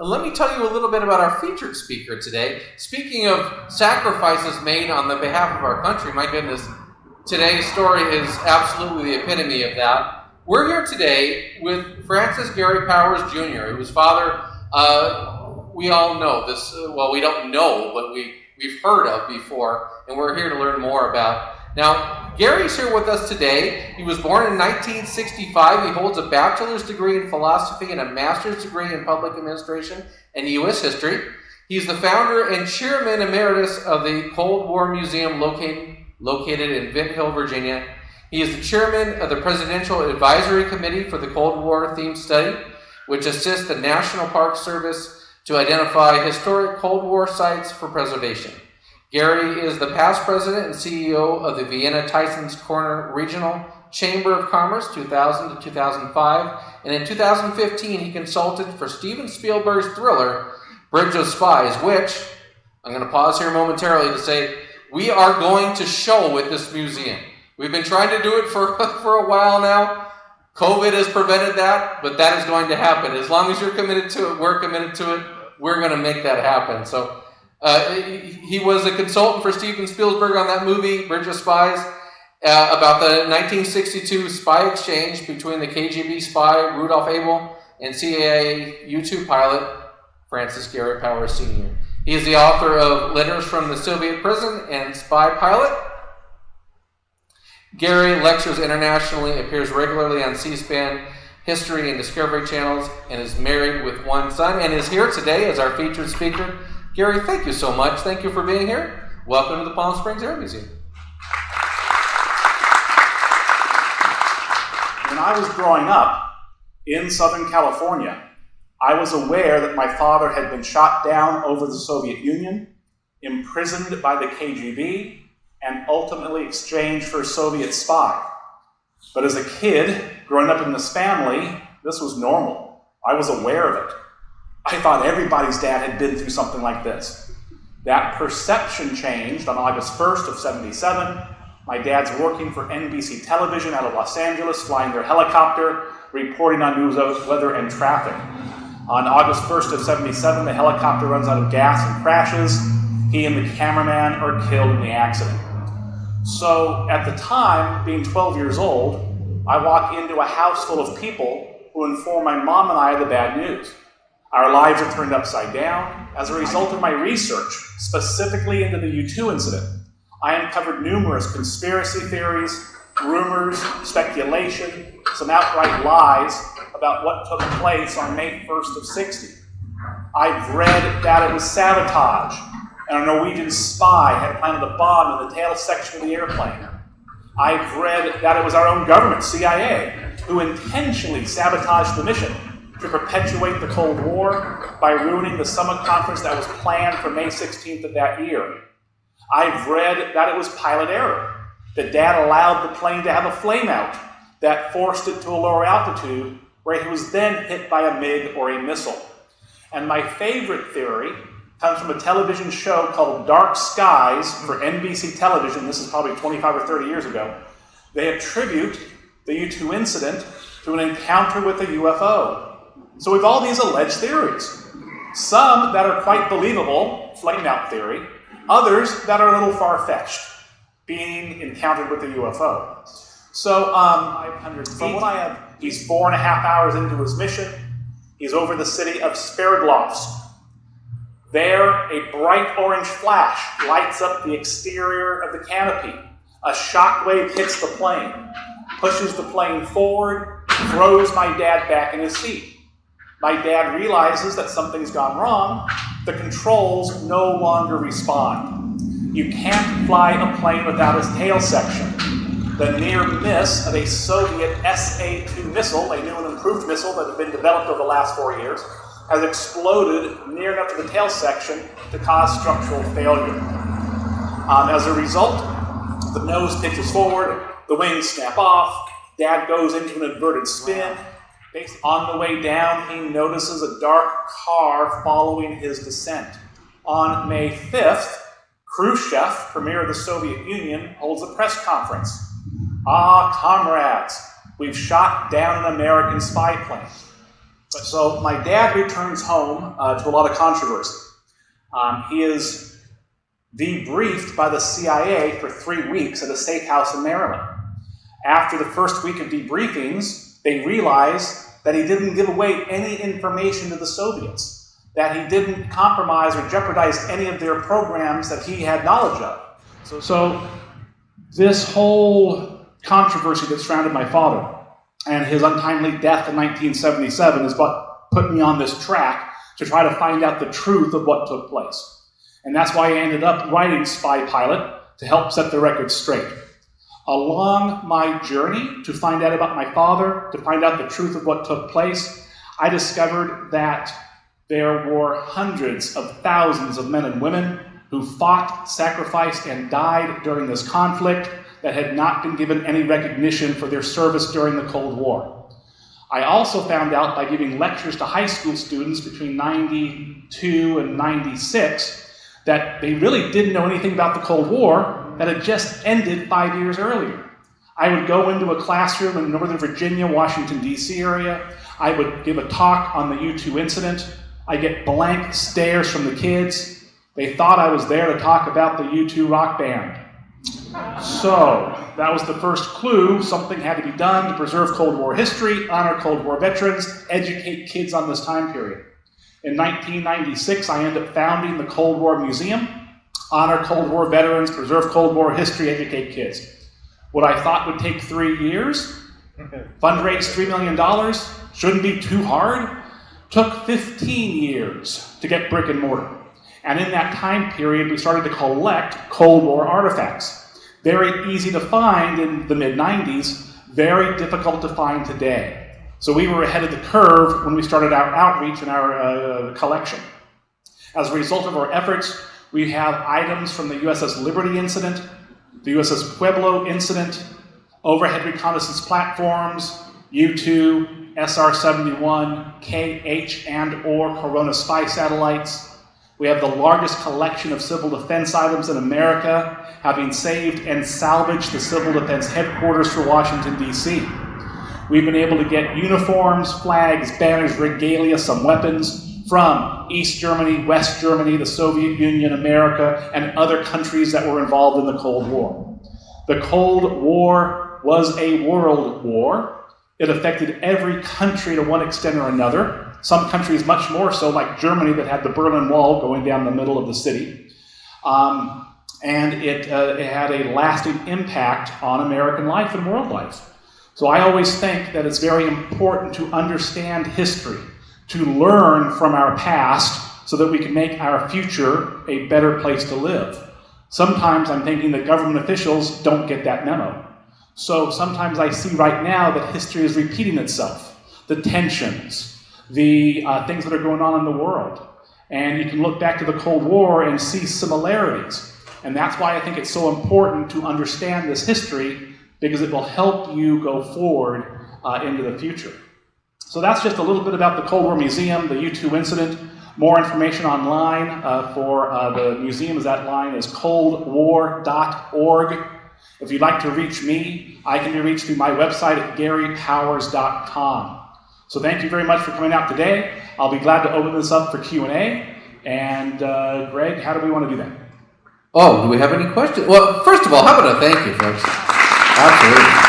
let me tell you a little bit about our featured speaker today. Speaking of sacrifices made on the behalf of our country, my goodness, today's story is absolutely the epitome of that. We're here today with Francis Gary Powers Jr., whose father, we all know this, well, we don't know, but we've heard of before, and we're here to learn more about. Now, Gary's here with us today. He was born in 1965. He holds a bachelor's degree in philosophy and a master's degree in public administration and U.S. history. He's the founder and chairman emeritus of the Cold War Museum located in Vint Hill, Virginia. He is the chairman of the Presidential Advisory Committee for the Cold War Themed Study, which assists the National Park Service to identify historic Cold War sites for preservation. Gary is the past president and CEO of the Vienna Tysons Corner Regional Chamber of Commerce, 2000 to 2005, and in 2015 he consulted for Steven Spielberg's thriller, Bridge of Spies, which, I'm going to pause here momentarily to say, we are going to show at this museum. We've been trying to do it for a while now. COVID has prevented that, but that is going to happen. As long as you're committed to it, we're committed to it, we're going to make that happen. So he was a consultant for Steven Spielberg on that movie, Bridge of Spies, about the 1962 spy exchange between the KGB spy Rudolph Abel and CIA U-2 pilot Francis Gary Powers Sr. He is the author of Letters from the Soviet Prison and Spy Pilot. Gary lectures internationally, appears regularly on C-SPAN, History and Discovery channels, and is married with one son, and is here today as our featured speaker. Gary, thank you so much. Thank you for being here. Welcome to the Palm Springs Air Museum. When I was growing up in Southern California, I was aware that my father had been shot down over the Soviet Union, imprisoned by the KGB, and ultimately exchanged for a Soviet spy. But as a kid, growing up in this family, this was normal. I was aware of it. I thought everybody's dad had been through something like this. That perception changed on August 1st of 77. My dad's working for NBC television out of Los Angeles, flying their helicopter, reporting on news of weather and traffic. On August 1st of 77, the helicopter runs out of gas and crashes. He and the cameraman are killed in the accident. So at the time, being 12 years old, I walk into a house full of people who inform my mom and I of the bad news. Our lives are turned upside down. As a result of my research, specifically into the U-2 incident, I uncovered numerous conspiracy theories, rumors, speculation, some outright lies about what took place on May 1st of 60. I've read that it was sabotage, and a Norwegian spy had planted a bomb in the tail section of the airplane. I've read that it was our own government, CIA, who intentionally sabotaged the mission to perpetuate the Cold War by ruining the summit conference that was planned for May 16th of that year. I've read that it was pilot error, that Dad allowed the plane to have a flameout that forced it to a lower altitude where it was then hit by a MiG or a missile. And my favorite theory comes from a television show called Dark Skies for NBC television. This is probably 25 or 30 years ago. They attribute the U-2 incident to an encounter with a UFO. So we've all these alleged theories. Some that are quite believable, flameout theory, others that are a little far-fetched, being encountered with a UFO. So 500 feet. From what I have, he's 4.5 hours into his mission. He's over the city of Sverdlovsk. There, a bright orange flash lights up the exterior of the canopy. A shockwave hits the plane, pushes the plane forward, throws my dad back in his seat. My dad realizes that something's gone wrong. The controls no longer respond. You can't fly a plane without its tail section. The near miss of a Soviet SA-2 missile, a new and improved missile that had been developed over the last 4 years, has exploded near enough to the tail section to cause structural failure. As a result, the nose pitches forward, the wings snap off, Dad goes into an inverted spin. On the way down, he notices a dark car following his descent. On May 5th, Khrushchev, premier of the Soviet Union, holds a press conference. "Ah, comrades, we've shot down an American spy plane. So my dad returns home to a lot of controversy. He is debriefed by the CIA for 3 weeks at a safe house in Maryland. After the first week of debriefings, they realize that he didn't give away any information to the Soviets, that he didn't compromise or jeopardize any of their programs that he had knowledge of. So this whole controversy that surrounded my father and his untimely death in 1977 is what put me on this track to try to find out the truth of what took place. And that's why I ended up writing Spy Pilot, to help set the record straight. Along my journey to find out about my father, to find out the truth of what took place, I discovered that there were hundreds of thousands of men and women who fought, sacrificed, and died during this conflict that had not been given any recognition for their service during the Cold War. I also found out by giving lectures to high school students between 92 and 96 that they really didn't know anything about the Cold War that had just ended 5 years earlier. I would go into a classroom in Northern Virginia, Washington, D.C. area. I would give a talk on the U-2 incident. I get blank stares from the kids. They thought I was there to talk about the U-2 rock band. So that was the first clue. Something had to be done to preserve Cold War history, honor Cold War veterans, educate kids on this time period. In 1996, I ended up founding the Cold War Museum, honor Cold War veterans, preserve Cold War history, educate kids. What I thought would take 3 years, fundraise $3 million, shouldn't be too hard, took 15 years to get brick and mortar. And in that time period, we started to collect Cold War artifacts. Very easy to find in the mid-90s, very difficult to find today. So we were ahead of the curve when we started our outreach and our collection. As a result of our efforts, we have items from the USS Liberty incident, the USS Pueblo incident, overhead reconnaissance platforms, U-2, SR-71, KH and/or Corona spy satellites. We have the largest collection of civil defense items in America, having saved and salvaged the Civil Defense Headquarters for Washington, D.C. We've been able to get uniforms, flags, banners, regalia, some weapons from East Germany, West Germany, the Soviet Union, America, and other countries that were involved in the Cold War. The Cold War was a world war. It affected every country to one extent or another. Some countries much more so, like Germany, that had the Berlin Wall going down the middle of the city. And it had a lasting impact on American life and world life. So I always think that it's very important to understand history, to learn from our past so that we can make our future a better place to live. Sometimes I'm thinking that government officials don't get that memo. So sometimes I see right now that history is repeating itself. The tensions, the things that are going on in the world. And you can look back to the Cold War and see similarities. And that's why I think it's so important to understand this history, because it will help you go forward into the future. So that's just a little bit about the Cold War Museum, the U-2 incident. More information online for the museum, that line is coldwar.org. If you'd like to reach me, I can be reached through my website at garypowers.com. So thank you very much for coming out today. I'll be glad to open this up for Q&A. And Greg, how do we want to do that? Oh, do we have any questions? Well, first of all, how about a thank you, folks? Absolutely.